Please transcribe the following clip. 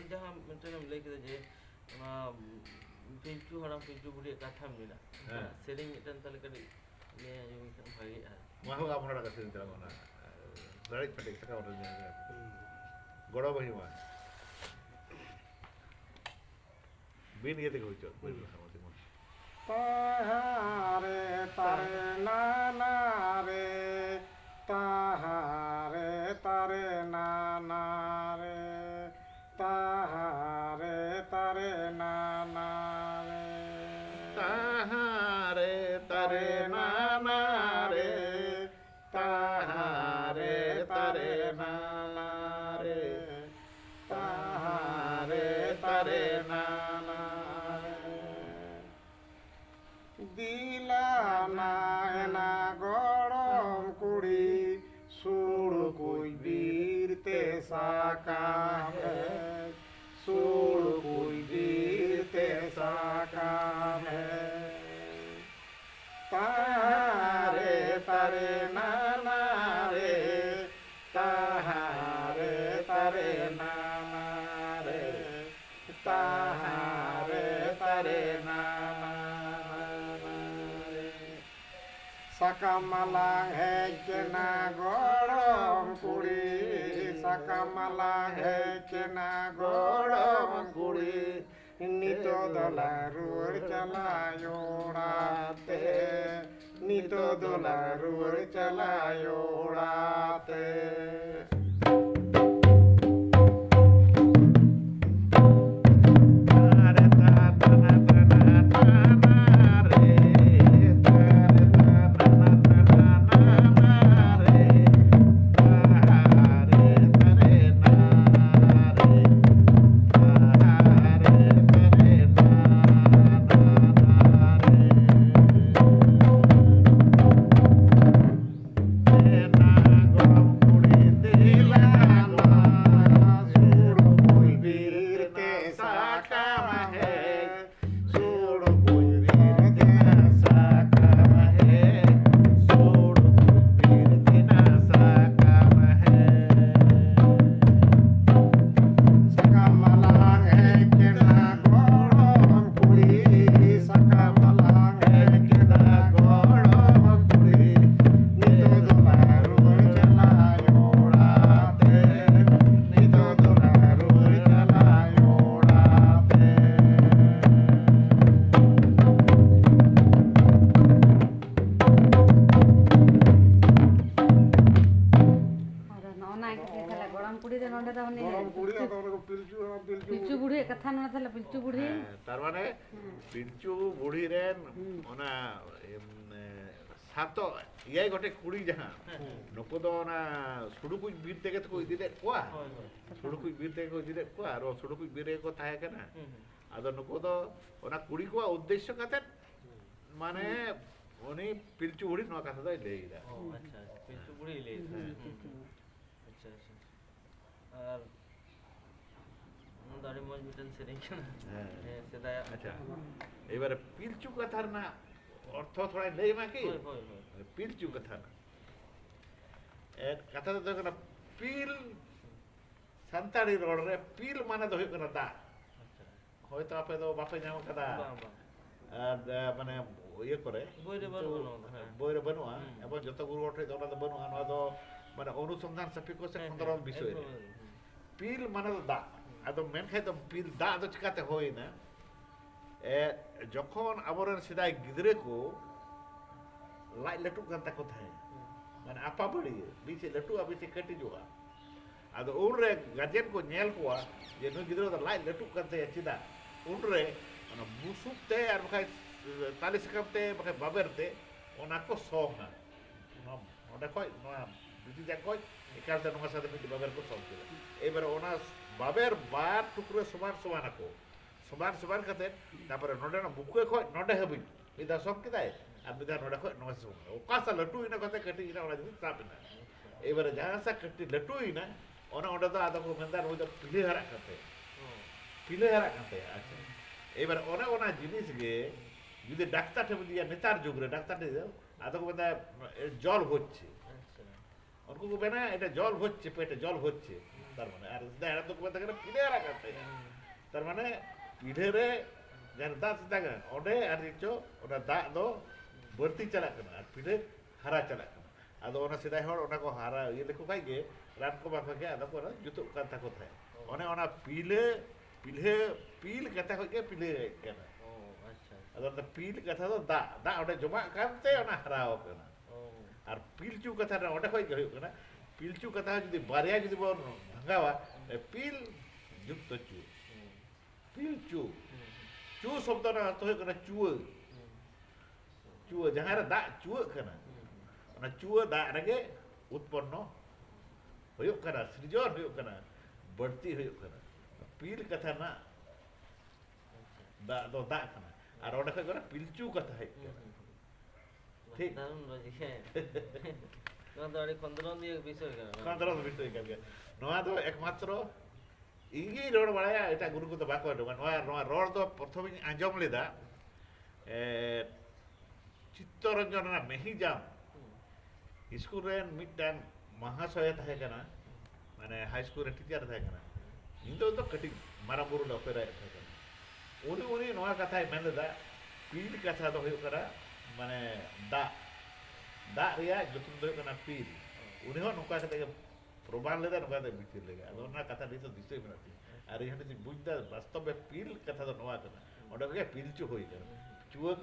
जहाँ मिटन लay किया जे पिंचू हराम पिंचू बुढ़ी कथा मिला सेरिंग मिटन तले करी ये जो भाई है वहाँ हो आप लोग का सेरिंग तरह होना राइट पटेक सका और गोड़ा वही वहाँ बीन ये देखो चल ताहारे तारे नाना रे ताहारे तारे नाना रे ताहारे तारे नाना रे ताहारे तारे नाना रे ताहारे तारे नाना रे ताहारे तारे नाना दिलाना एना गरम कुड़ी सुड़ कोई वीर ते साका है सुड़ कोई वीर ते साका है तारे तारे नाना रे ताहारे तारे नाना रे ताहारे तारे नाना Sakamalang hekena gorong kuri Sakamalang hekena gorong kuri Nito dolarur chalayorate Nito dolarur chalayorate पिल्चू बुढ़ी कथा ना था पिल्चू बुढ़ी तार माने पिल्चू बुढ़ी रेन ओना सातो ये गोटे कुड़ी जहां नको दो ना सुडु कुछ बीर तेगे तो कोई दिदे कोआ सुडु कुछ बीर तेगे कोई दिदे कोआ रो सुडु कुछ बीर को थाहे कना आदो नको दो ओना कुड़ी को उद्देश्य काते माने ओनी पिल्चू बुढ़ी नो कथा दो लेइदा अच्छा पिल्चू बुढ़ी ले अच्छा और दारी मज मिटन सेरिंग सेदाय अच्छा एबारे पिल्चू कथार ना अर्थ थोड़ा लई मा की पिल्चू कथा ना ए कथा तो देखो ना पिल संताली रोड रे पिल माने तो होय दा अच्छा होय तो आपे तो बापे नाम कदा माने ये करे बोइरे बनुआ एबो जतो गुरु ओठे दोना तो बनुआ ना तो माने अनुसंधान सफिको से खंदरल विषय रे पिल माने तो दा आदो मेन खाय तो पिल दा तो चिकाते होय ना जखन आबरन सिदाय गिदरे को लाई लटू कांता को थाय माने आपा बड़ी बीचे लटू बीचे कटी जोआ आदो उनरे गार्जियन को नेल कोआ जे नु गिदरे तो लाई लटू कांते चिदा उनरे अन बुसुते आर बखाय ताली सकमते बखाय बाबरते ओना को सोहा ओना कोय नोआ बिजी जा कोय एकालते नोआ साथे बिजी बाबर को सोह के एबार ओना बाबर बार टुकरे समान समान को समान समान कते तापर नोडे ना बुके खो नोडे हबि इदा सब किदाय आ बिदा नोडे खो नोस ओकासा लटू इना कते कटी इना ओना जि तापिना एबार जहां सा कटी लटू इना ओना ओडा तो आदा को मेंदार हो तो पिले हरा कते अच्छा एबार ओना ओना जिनिस गे जुदि डाक्तार ठे दिया नेतार जुगरे डाक्तार ठे आदा को मेंदा जल होच्छे अच्छा उनको को बेना एटा जल होच्छे पेटे जल होच्छे ᱛᱟᱨ ᱢᱟᱱᱮ ᱟᱨ ᱥᱮᱫᱟᱭ ᱦᱟᱲᱟᱢ ᱫᱚᱠᱚ ᱢᱮᱛᱟᱜ ᱠᱟᱱᱟ ᱯᱤᱰᱷᱟᱹ ᱦᱟᱨᱟ ᱠᱟᱱ ᱛᱟᱦᱮᱸᱜᱼᱟ ᱛᱟᱨ ᱢᱟᱱᱮ ᱯᱤᱰᱷᱟᱹ ᱨᱮ ᱡᱟᱦᱟᱸ ᱫᱟᱜ ᱥᱮᱛᱟᱜᱟ ᱚᱸᱰᱮ ᱟᱨ ᱪᱚ ᱚᱱᱟ ᱫᱟᱜ ᱫᱚ ᱵᱟᱹᱲᱛᱤ ᱪᱟᱞᱟᱜ ᱠᱟᱱᱟ ᱟᱨ ᱯᱤᱰᱷᱟᱹ ᱦᱟᱨᱟ ᱪᱟᱞᱟᱜ ᱠᱟᱱᱟ ᱟᱫᱚ ᱚᱱᱟ ᱥᱮᱫᱟᱭ ᱦᱚᱲ ᱚᱱᱟ ᱠᱚ ᱦᱟᱨᱟ ᱤᱭᱟᱹ ᱞᱮᱠᱚ ᱠᱷᱟᱡ ᱜᱮ ᱨᱟᱱ ᱠᱚ ᱵᱟᱠᱚ ᱜᱮ ᱟᱫᱚ ᱠᱚ ᱡᱩᱛᱩᱜ ᱠᱟᱱ ᱛᱟᱠᱚ ᱛᱟᱦᱮᱸᱫ ᱚᱱᱮ ᱚᱱᱟ ᱯᱤᱞ ᱠᱟᱛᱷᱟ ᱠᱷᱚᱡ ᱜᱮ ᱯᱤᱞᱷᱟᱹ ᱦᱮᱡ ᱠᱟᱱᱟ ᱟᱫᱚ ᱚᱱᱟ ᱯᱤᱞ ᱠᱟᱛᱷᱟ ᱫᱚ ᱫᱟᱜ ᱚᱸᱰᱮ ᱡᱚᱢᱟᱜ ᱠᱟᱱᱛᱮ ᱚᱱᱟ ᱦᱟᱨᱟᱣ ᱠᱟᱱᱟ ᱟᱨ ᱯᱤᱞᱪᱩ ᱠᱟᱛᱷᱟ ᱨᱮ ᱚᱸᱰᱮ ᱠᱷᱚᱡ ᱜᱮ ᱦᱩᱭᱩᱜ ᱠᱟᱱᱟ ᱯᱤᱞᱪᱩ ᱠᱟᱛᱷᱟ ᱡᱩᱫᱤ ᱵᱟᱨᱭᱟ ᱡᱩᱫᱤ ᱵᱚᱱ ᱵᱷᱟঙᱟᱣᱟ ᱯᱤᱞ যুক্ত চু পিলচু চু শব্দ না অর্থ হয়ে কানা চুয়া চুয়া যাহারে দা চুয়া কানা অনা চুয়া দা রেগে উৎপন্ন হয়ুক কানা সৃজন হয়ুক কানা বর্তি হয়ুক কানা পিল কথা না দা দো দা কানা আর ওটা কই কানা পিলচু কথা হই কানা ঠিক দারুণ লজিক হ্যাঁ নয়া তো আরে খন্দরন দিয়ে বিষয় কানা খন্দরন বিষয় কানা নয়া তো একমাত্র ইঙ্গি রোড বাড়ায়া এটা গুরু কো তো বাকো নয়া রোড তো প্রথমে আঞ্জম লেদা চিত্তরঞ্জন না মেহিজাম স্কুল রেন মিটটাং মহাশয় তাহে কানা মানে হাই স্কুল রে টিচার তাহে কানা ইন্দো তো কটি মারা বুরু লপেরা তাহে কানা উনি নয়া কথাই মেন লেদা পিল কথা তো হয়ু কানা মানে দা রিয়া যতুন দো কানা পিল উনি হো নকা কাতে প্রমাণ লেদা নকা তে বিচির লেগা আদো না কথা দিতো দিছই মেনাতি আর এই হাতে বুঝদা বাস্তবে পিল কথা তো নয়া কানা ওটা কে পিলচু হই কানা চুয়া